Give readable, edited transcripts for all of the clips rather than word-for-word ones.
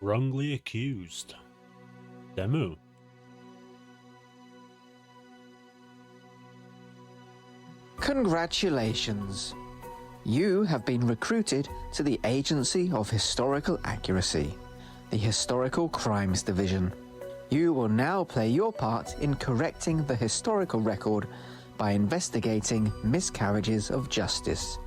Wrongly accused. Demo. Congratulations! You have been recruited to the Agency of Historical Accuracy, the Historical Crimes Division. You will now play your part in correcting the historical record by investigating miscarriages of justice.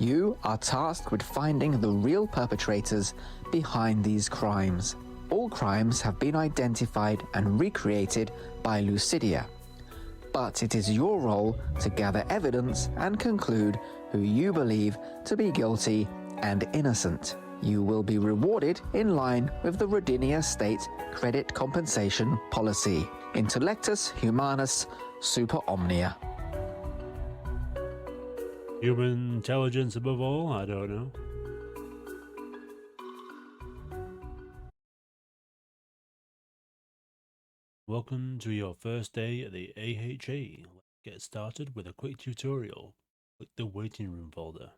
You are tasked with finding the real perpetrators behind these crimes. All crimes have been identified and recreated by Lucidia, but it is your role to gather evidence and conclude who you believe to be guilty and innocent. You will be rewarded in line with the Rodinia State Credit Compensation Policy. Intellectus Humanus Super Omnia. Human intelligence above all? I don't know. Welcome to your first day at the AHA. Let's get started with a quick tutorial. Click the waiting room folder.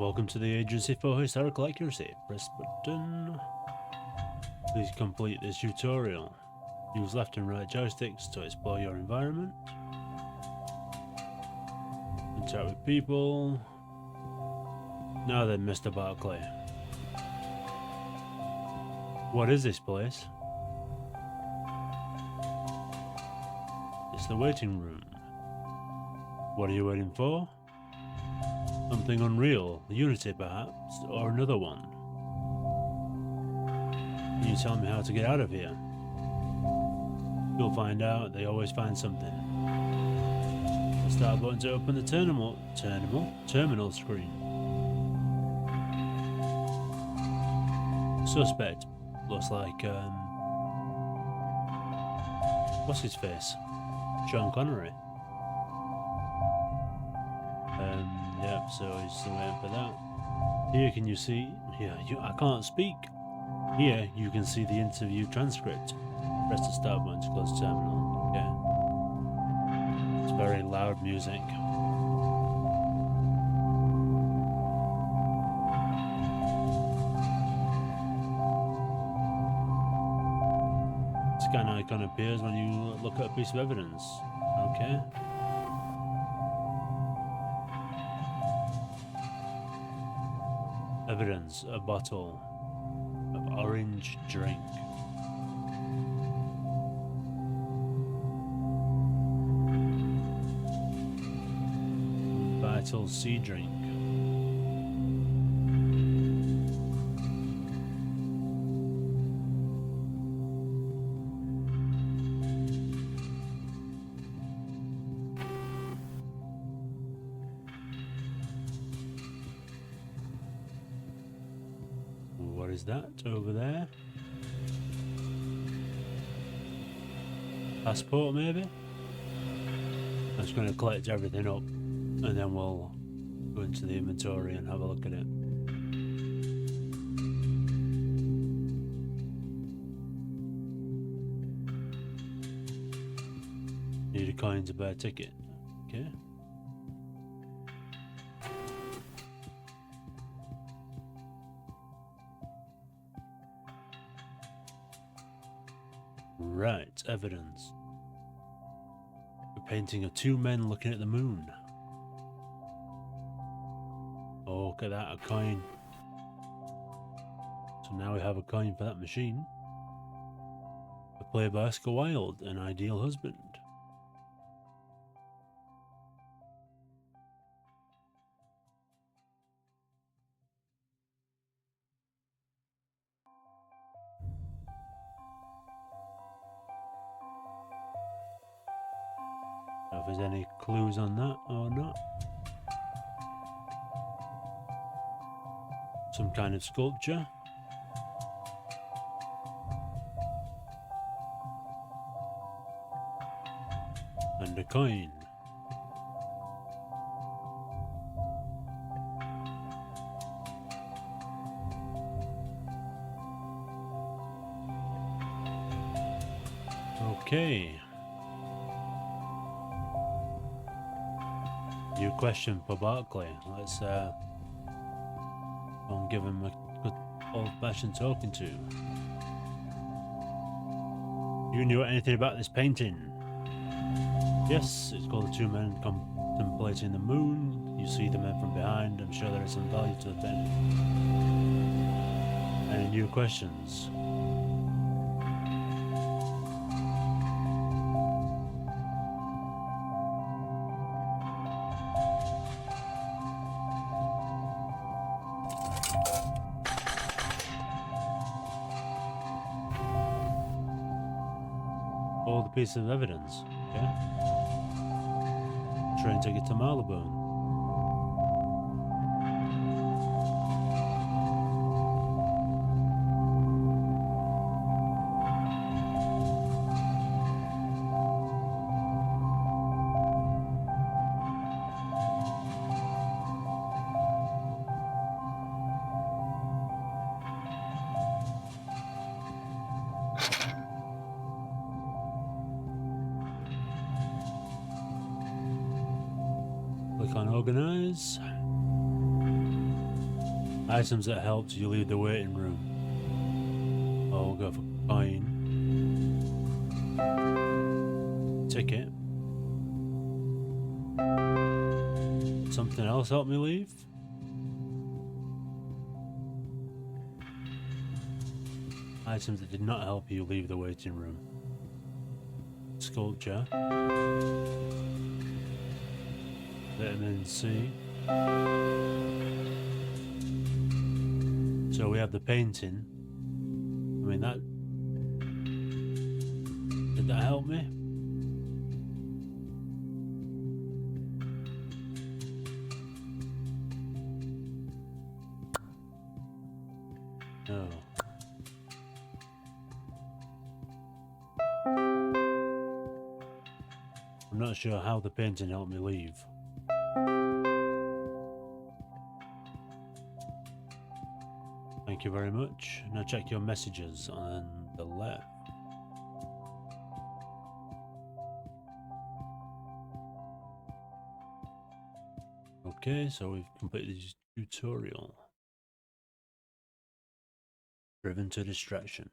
Welcome to the Agency for Historical Accuracy. Press button. Please complete this tutorial. Use left and right joysticks to explore your environment. Interact with people. Now then, Mr. Barclay. What is this place? It's the waiting room. What are you waiting for? Something unreal, Unity perhaps, or another one. Can you tell me how to get out of here? You'll find out, they always find something. The start button to open the terminal screen. Suspect looks like, what's his face? Sean Connery. Yep, so he's still waiting for that. Here can you see, I can't speak. Here you can see the interview transcript. Press the start button to close terminal. Okay. It's very loud music. Scan icon appears when you look at a piece of evidence. Okay. Evidence, a bottle of orange drink. Vital sea drink. What is that over there? Passport maybe? I'm just going to collect everything up and then we'll go into the inventory and have a look at it. Need a coin to buy a ticket. Okay. Right, evidence. A painting of two men looking at the moon. Oh, look at that, a coin. So now we have a coin for that machine. A play by Oscar Wilde, an ideal husband. If there's any clues on that or not. Some kind of sculpture. And a coin. Okay. New question for Barclay. Let's go and give him a good old-fashioned talking to. You knew anything about this painting? Yes, it's called The Two Men Contemplating the Moon. You see the men from behind. I'm sure there is some value to the painting. Any new questions? All the pieces of evidence, yeah? Train ticket to Marylebone. Click on organize. Items that helped you leave the waiting room. Oh, we'll go for coin. Ticket. Something else helped me leave? Items that did not help you leave the waiting room. Sculpture. Vitamin C. So we have the painting. I mean, that... Did that help me? No. I'm not sure how the painting helped me leave. Thank you very much. Now check your messages on the left. Okay, so we've completed this tutorial. Driven to distraction.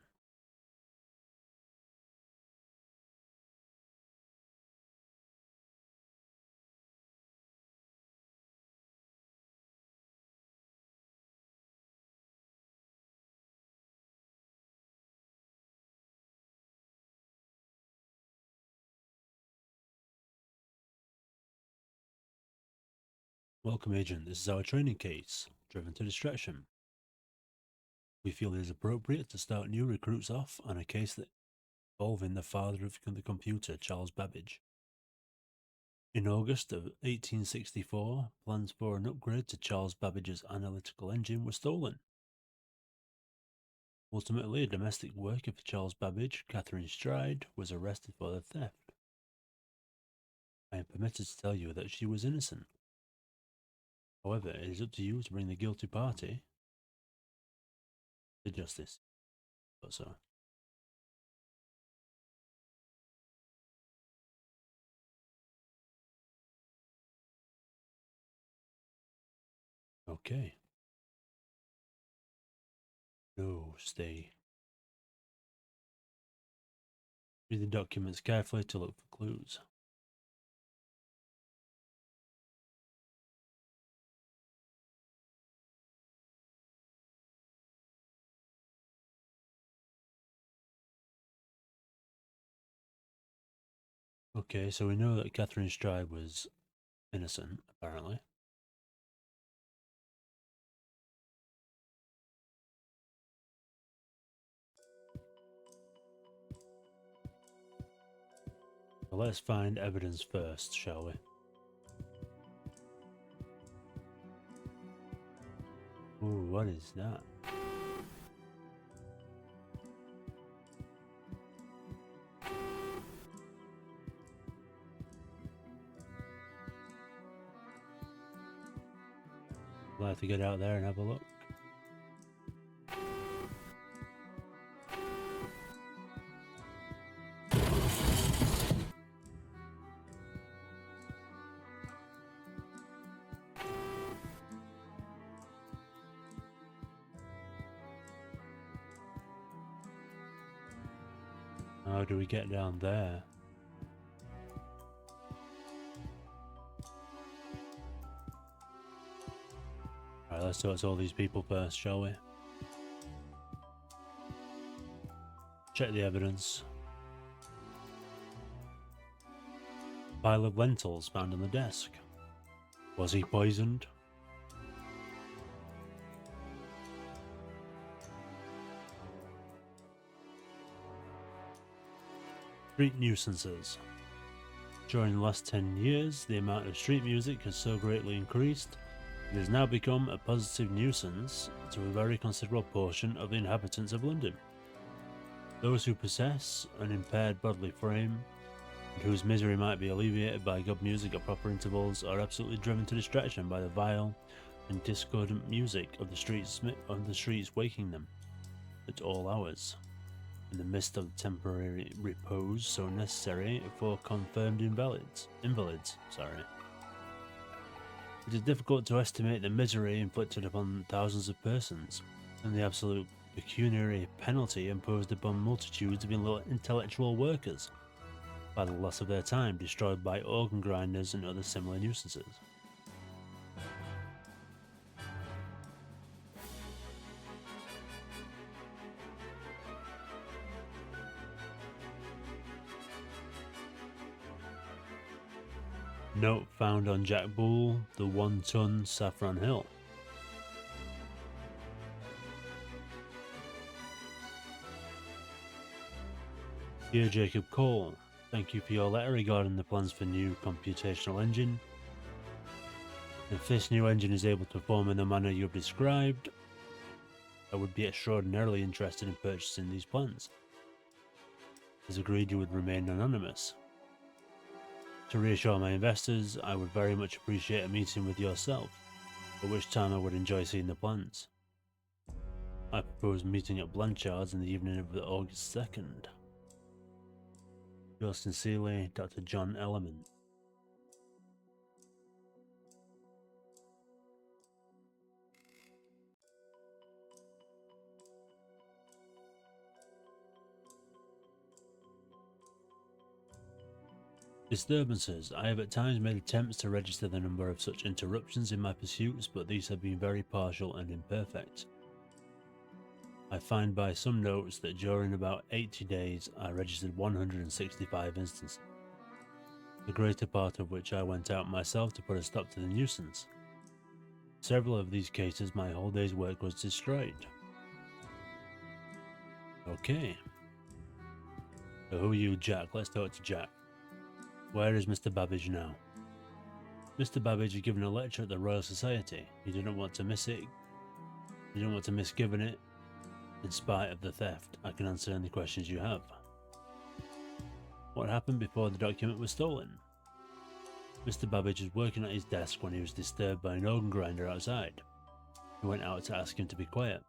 Welcome, Agent. This is our training case, Driven to Distraction. We feel it is appropriate to start new recruits off on a case that involving the father of the computer, Charles Babbage. In August of 1864, plans for an upgrade to Charles Babbage's analytical engine were stolen. Ultimately, a domestic worker for Charles Babbage, Catherine Stride, was arrested for the theft. I am permitted to tell you that she was innocent. However, it is up to you to bring the guilty party to justice. So. Okay. No, stay. Read the documents carefully to look for clues. Okay, so we know that Catherine Stride was innocent, apparently. So let's find evidence first, shall we? Ooh, what is that? We'll have to get out there and have a look. How do we get down there? Alright, let's talk to all these people first, shall we? Check the evidence. Pile of lentils found on the desk. Was he poisoned? Street nuisances. During the last 10 years, the amount of street music has so greatly increased, it has now become a positive nuisance to a very considerable portion of the inhabitants of London. Those who possess an impaired bodily frame, and whose misery might be alleviated by good music at proper intervals, are absolutely driven to distraction by the vile and discordant music of the streets waking them at all hours, in the midst of the temporary repose so necessary for confirmed invalids. It is difficult to estimate the misery inflicted upon thousands of persons, and the absolute pecuniary penalty imposed upon multitudes of intellectual workers by the loss of their time destroyed by organ grinders and other similar nuisances. Note found on Jack Bull, the 1 ton Saffron Hill. Dear Jacob Cole, thank you for your letter regarding the plans for new computational engine. If this new engine is able to perform in the manner you have described, I would be extraordinarily interested in purchasing these plans. As agreed, you would remain anonymous. To reassure my investors, I would very much appreciate a meeting with yourself, at which time I would enjoy seeing the plans. I propose meeting at Blanchard's in the evening of August 2nd. Yours sincerely, Dr. John Ellerman. Disturbances. I have at times made attempts to register the number of such interruptions in my pursuits, but these have been very partial and imperfect. I find by some notes that during about 80 days I registered 165 instances, the greater part of which I went out myself to put a stop to the nuisance. Several of these cases my whole day's work was destroyed. Okay. So who are you, Jack? Let's talk to Jack. Where is Mr. Babbage now? Mr. Babbage had given a lecture at the Royal Society. He didn't want to miss it. He didn't want to miss giving it. In spite of the theft, I can answer any questions you have. What happened before the document was stolen? Mr. Babbage was working at his desk when he was disturbed by an organ grinder outside. He went out to ask him to be quiet.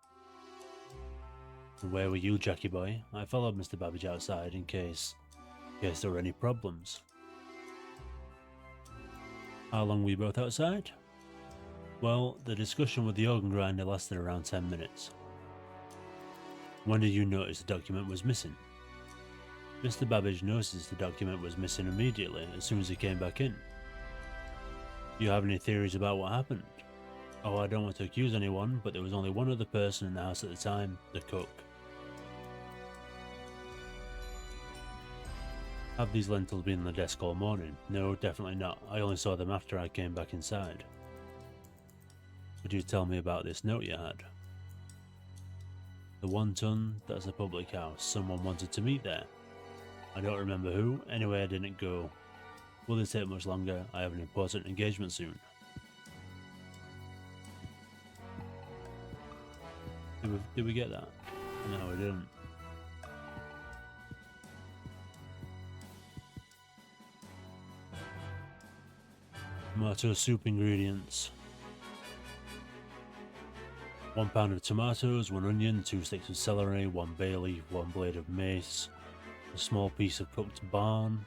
And where were you, Jackie boy? I followed Mr. Babbage outside in case there were any problems. How long were you both outside? Well, the discussion with the organ grinder lasted around 10 minutes. When did you notice the document was missing? Mr. Babbage noticed the document was missing immediately as soon as he came back in. Do you have any theories about what happened? Oh, I don't want to accuse anyone, but there was only one other person in the house at the time, the cook. Have these lentils been on the desk all morning? No, definitely not. I only saw them after I came back inside. Could you tell me about this note you had? The 1 ton, that's a public house. Someone wanted to meet there. I don't remember who. Anyway, I didn't go. Will this take much longer? I have an important engagement soon. Did we get that? No, we didn't. Tomato soup ingredients. 1 pound of tomatoes, 1 onion, 2 sticks of celery, 1 bay leaf, 1 blade of mace, a small piece of cooked barn,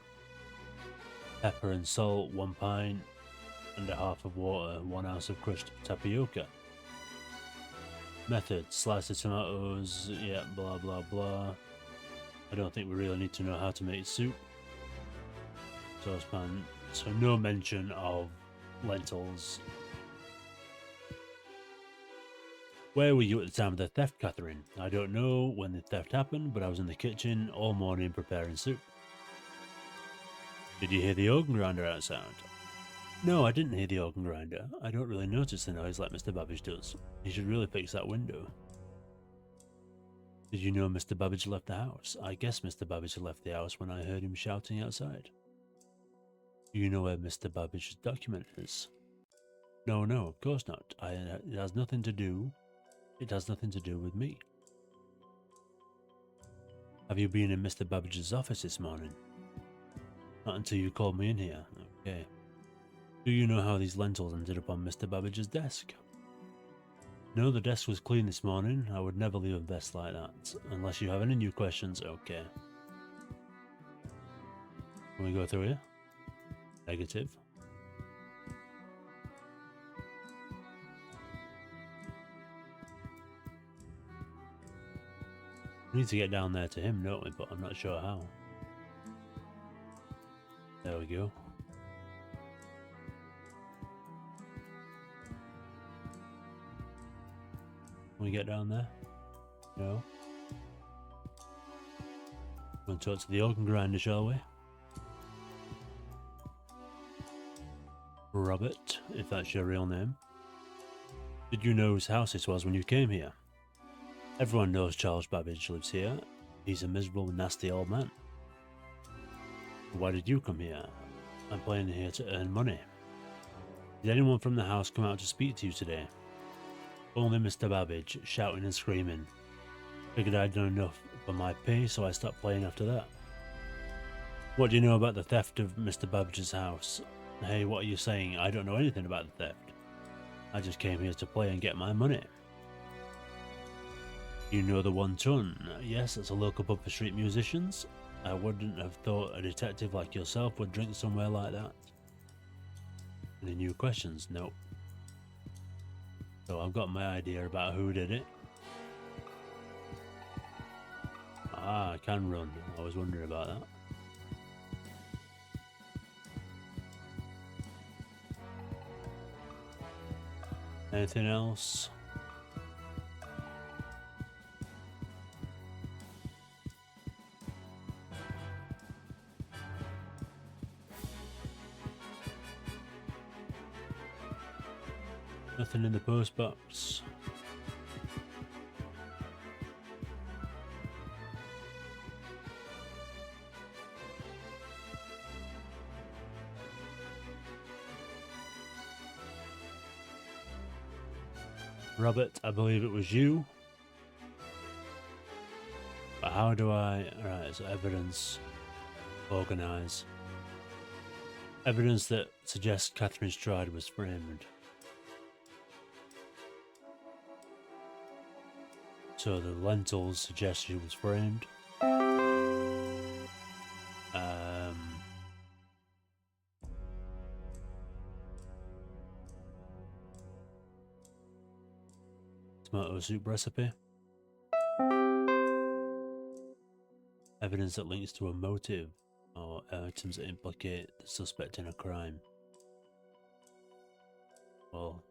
pepper and salt, 1 pint, and a half of water, 1 ounce of crushed tapioca. Method: slice the tomatoes, yeah, blah blah blah. I don't think we really need to know how to make soup. Saucepan. So no mention of lentils. Where were you at the time of the theft, Catherine? I don't know when the theft happened, but I was in the kitchen all morning preparing soup. Did you hear the organ grinder outside? No, I didn't hear the organ grinder. I don't really notice the noise like Mr. Babbage does. He should really fix that window. Did you know Mr. Babbage left the house? I guess Mr. Babbage left the house when I heard him shouting outside. Do you know where Mr. Babbage's document is? No, of course not. It has nothing to do with me. Have you been in Mr. Babbage's office this morning? Not until you called me in here. Okay. Do you know how these lentils ended up on Mr. Babbage's desk? No, the desk was clean this morning. I would never leave a desk like that. Unless you have any new questions, okay. Can we go through here? Negative. We need to get down there to him, don't we? But I'm not sure how. There we go. Can we get down there? No. We'll talk to the organ grinder, shall we? Robert, if that's your real name. Did you know whose house this was when you came here? Everyone knows Charles Babbage lives here. He's a miserable, nasty old man. Why did you come here? I'm playing here to earn money. Did anyone from the house come out to speak to you today? Only Mr. Babbage, shouting and screaming. Figured I'd done enough for my pay, so I stopped playing after that. What do you know about the theft of Mr. Babbage's house? Hey, what are you saying? I don't know anything about the theft. I just came here to play and get my money. You know the 1 Ton? Yes, it's a local pub for street musicians. I wouldn't have thought a detective like yourself would drink somewhere like that. Any new questions? Nope. So I've got my idea about who did it. Ah, I can run. I was wondering about that. Anything else? Nothing in the post box. Robert, I believe it was you. But how do I... Alright, so evidence. Organise. Evidence that suggests Catherine Stride was framed. So the lentils suggest she was framed. Tomato soup recipe. Evidence that links to a motive or items that implicate the suspect in a crime. Well,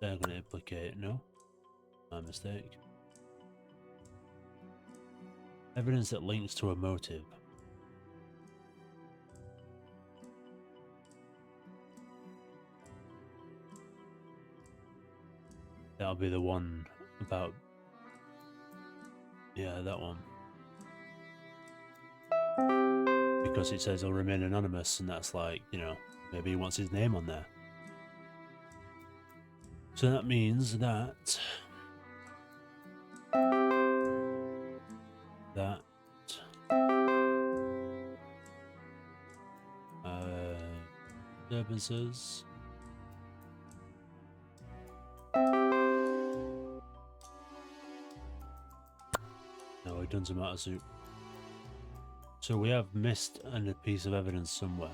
they're going to implicate, no? My mistake. Evidence that links to a motive. That'll be the one about... Yeah, that one. Because it says he'll remain anonymous, and that's like, you know, maybe he wants his name on there. So that means that... disturbances. No, we've done tomato soup. So we have missed a piece of evidence somewhere.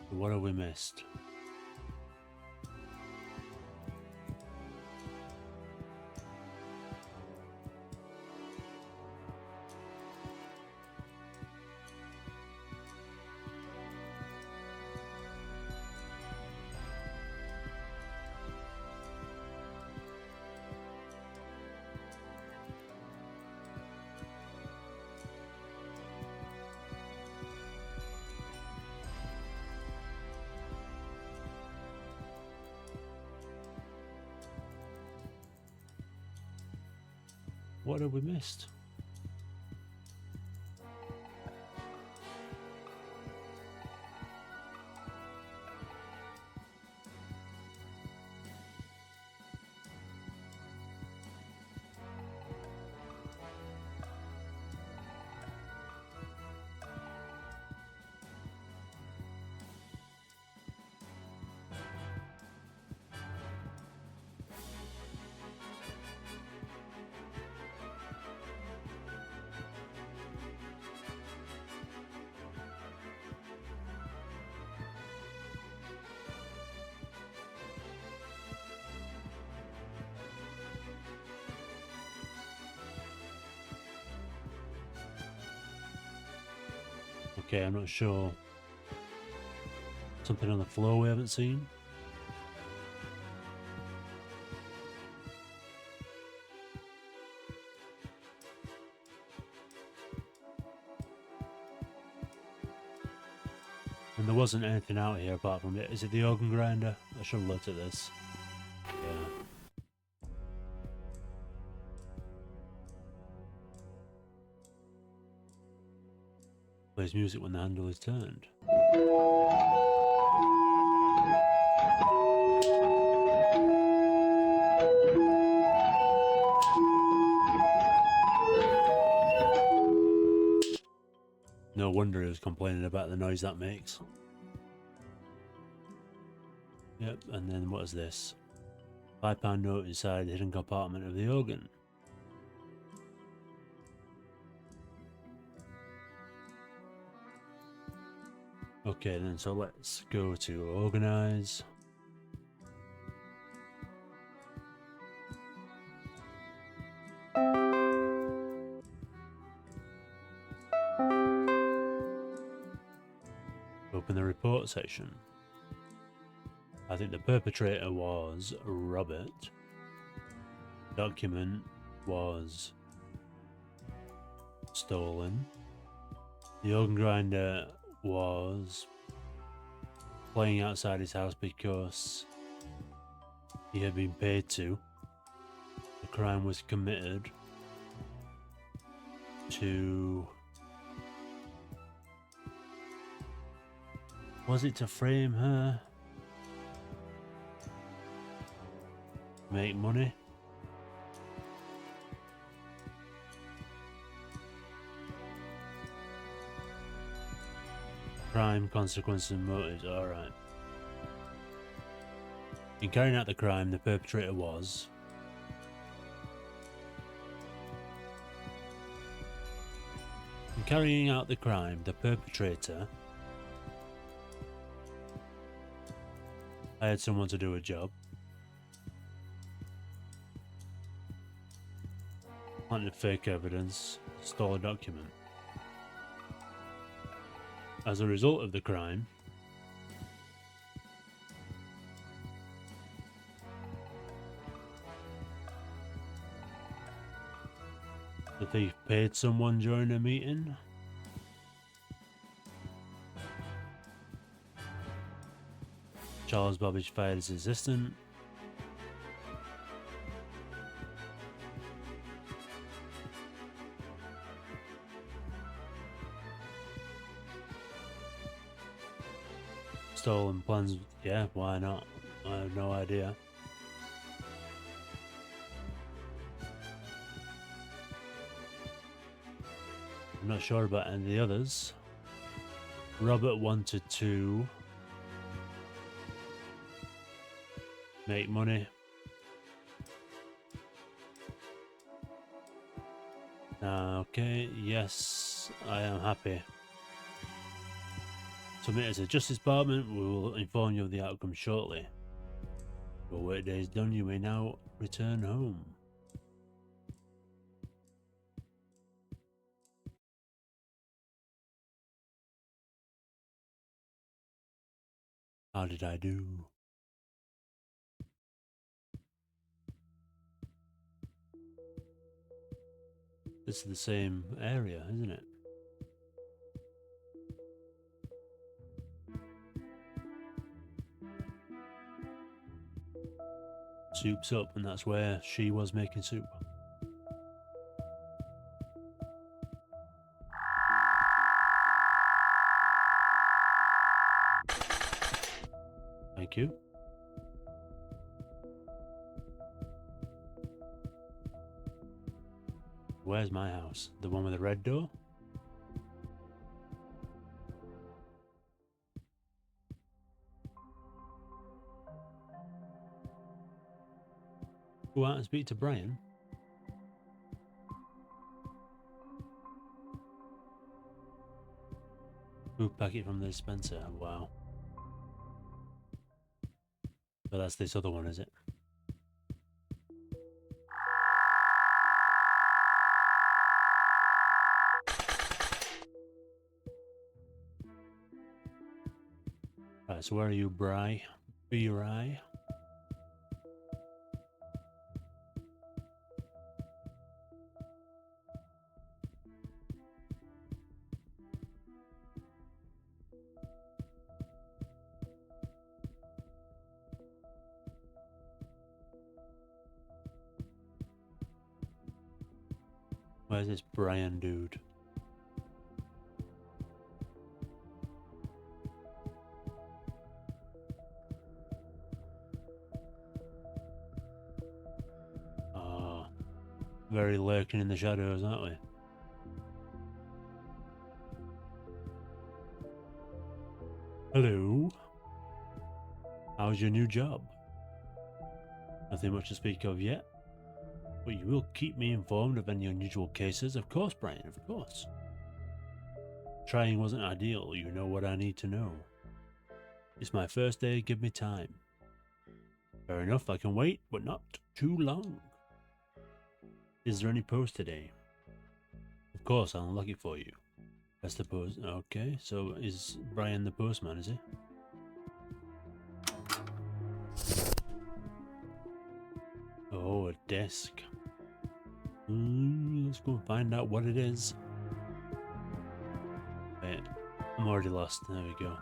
What have we missed? What have we missed? Okay, I'm not sure. Something on the floor we haven't seen? And there wasn't anything out here apart from it. Is it the organ grinder? I should have looked at this. Yeah. Plays music when the handle is turned. No wonder he was complaining about the noise that makes. Yep, and then what is this? £5 note inside the hidden compartment of the organ. Okay then, so let's go to organize. Open the report section. I think the perpetrator was Robert. Document was stolen. The organ grinder was playing outside his house because he had been paid to. The crime was committed to... Was it to frame her? Make money? Crime, consequences and motives, alright. In carrying out the crime, the perpetrator was... In carrying out the crime, the perpetrator hired someone to do a job. Planted fake evidence, stole a document. As a result of the crime, the thief paid someone during a meeting. Charles Babbage fired his assistant. Stolen plans, yeah, why not? I have no idea. I'm not sure about any of the others. Robert wanted to make money. Okay, yes, I am happy. Submitted to the Justice Department. We will inform you of the outcome shortly. Your workday is done. You may now return home. How did I do? This is the same area, isn't it? Soup's up, and that's where she was making soup. Thank you. Where's my house? The one with the red door? Go out and speak to Brian. Food packet from the dispenser. Wow. So that's this other one, is it? Right, so where are you, Bry? B-Rye? Where's this Brian dude? Oh, very lurking in the shadows, aren't we? Hello. How's your new job? Nothing much to speak of yet, but you will keep me informed of any unusual cases. Of course, Brian, of course. Trying wasn't ideal, you know what I need to know. It's my first day, give me time. Fair enough, I can wait, but not too long. Is there any post today? Of course, I'll unlock it for you. That's the post. Okay, so is Brian the postman, is he? Oh, a desk. Let's go and find out what it is. Wait, I'm already lost. There we go.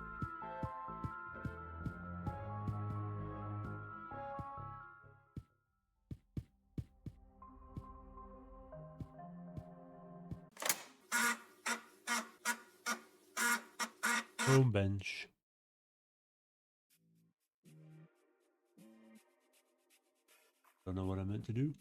Home bench. Don't know what I meant to do.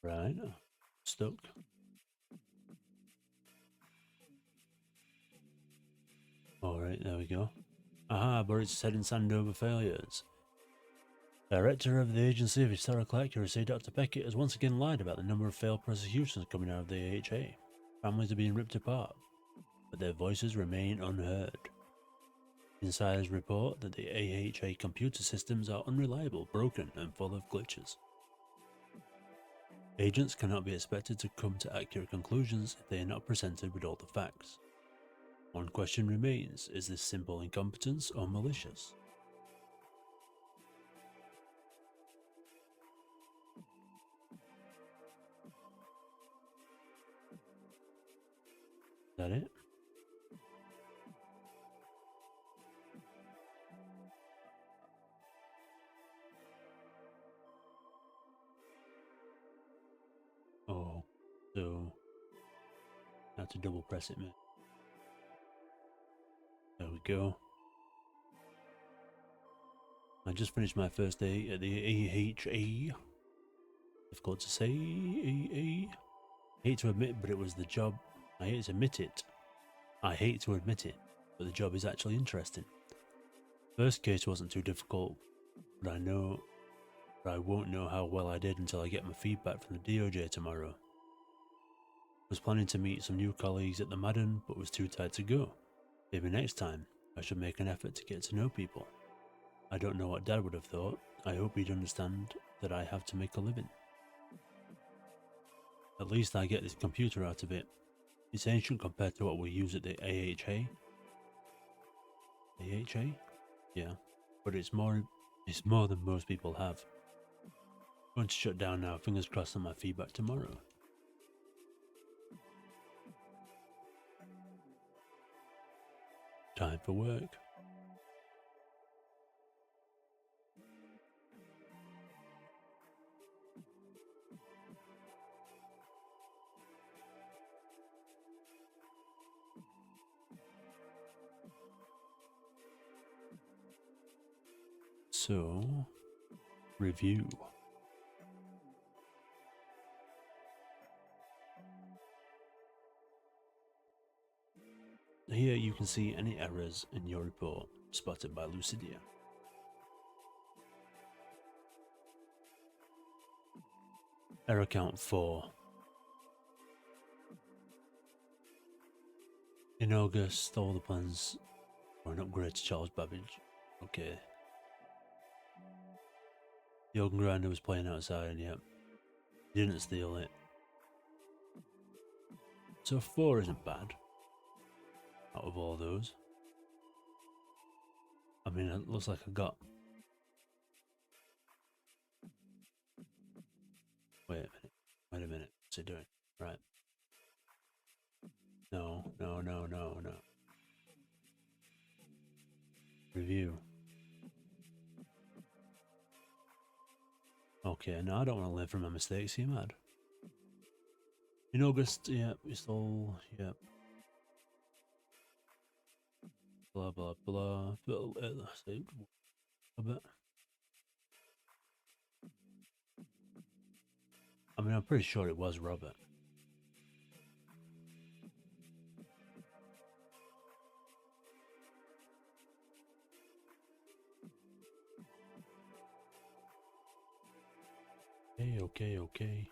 Right, stuck. Alright, there we go. Aha, but it's said in Sandover failures. Director of the Agency of Historical Accuracy, Dr. Beckett, has once again lied about the number of failed prosecutions coming out of the AHA. Families are being ripped apart, but their voices remain unheard. Insiders report that the AHA computer systems are unreliable, broken, and full of glitches. Agents cannot be expected to come to accurate conclusions if they are not presented with all the facts. One question remains, is this simple incompetence or malicious? Is that it? Oh, so I have to double press it, man. There we go. I just finished my first day at the AHA. Difficult to say. I hate to admit, but it was the job. I hate to admit it. I hate to admit it, but the job is actually interesting. First case wasn't too difficult, but I won't know how well I did until I get my feedback from the DOJ tomorrow. I was planning to meet some new colleagues at the Madden, but was too tired to go. Maybe next time, I should make an effort to get to know people. I don't know what Dad would have thought. I hope he'd understand that I have to make a living. At least I get this computer out of it. It's ancient compared to what we use at the AHA. AHA? Yeah, but it's more than most people have. Going to shut down now. Fingers crossed on my feedback tomorrow. Time for work. So, review. Here you can see any errors in your report spotted by Lucidia. Error count 4. In August, all the plans for an upgrade to Charles Babbage. Okay. The organ grinder was playing outside, yep. Didn't steal it. So 4 isn't bad. Out of all those. I mean, it looks like I got... Wait a minute. What's it doing? Right. No. Review. Okay, no, I don't want to learn from my mistakes, you mad? In August, yep, it's all, yep. Blah, blah, blah. A bit. I mean, I'm pretty sure it was Robert. Okay.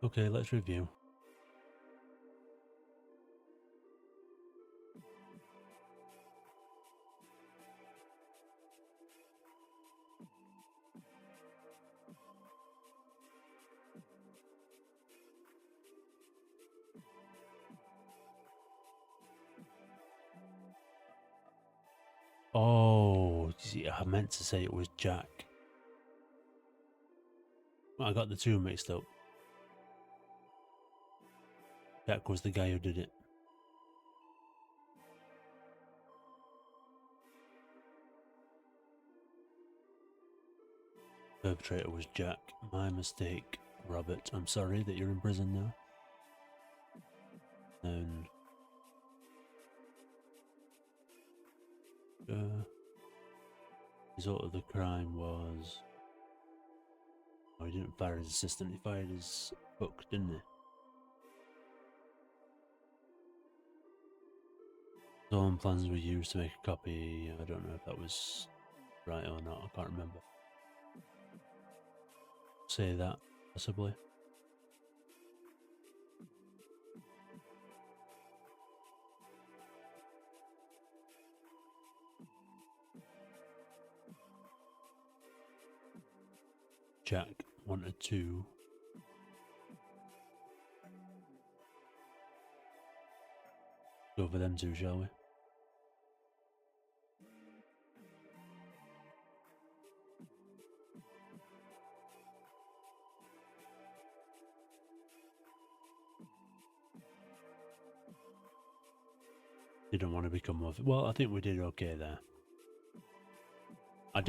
Okay, let's review. Oh, see, I meant to say it was Jack. I got the two mixed up. Jack was the guy who did it. Perpetrator was Jack. My mistake, Robert. I'm sorry that you're in prison now. And result of the crime was... Oh, he didn't fire his assistant, he fired his book, didn't he? Stolen plans were used to make a copy. I don't know if that was right or not, I can't remember. Say that, possibly. Jack wanted to go for them two, shall we? Didn't want to become off. Well, I think we did okay there. I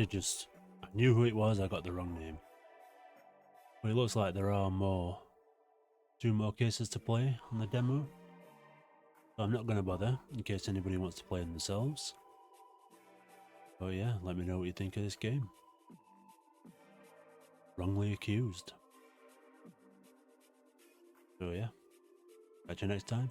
knew who it was, I got the wrong name. But it looks like there are two more cases to play on the demo. So I'm not going to bother, in case anybody wants to play them themselves. But yeah, let me know what you think of this game. Wrongly accused. So yeah, catch you next time.